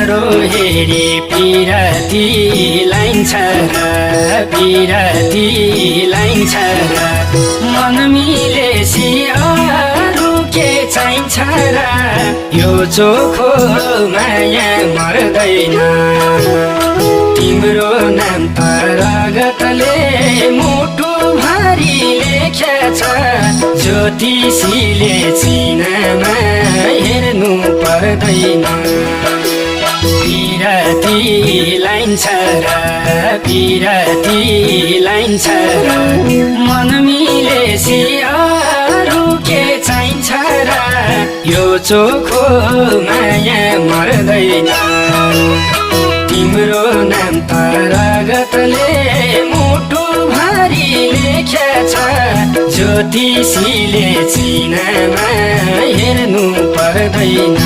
तिम्रो हेरी पिरती लाइन्छ र पिरती लाइन्छ र मन मिलेसी अरू के चाहिन्छ र यो चोखो माया मर्दैन तिम्रो नाम त रगतले मुटु भारी लेखेछ ज्योतिषीले चिनामा हेर्नु पर्दैन पिरती लाइन्छ र पिरती लाइन्छ र मन मिलेसी अरू के चाहिन्छ र यो चोखो माया मर्दैन तिम्रो नाम त रगतले मुटु भारी लेखेछ ज्योतिषीले चिनामा हेर्नु पर्दैन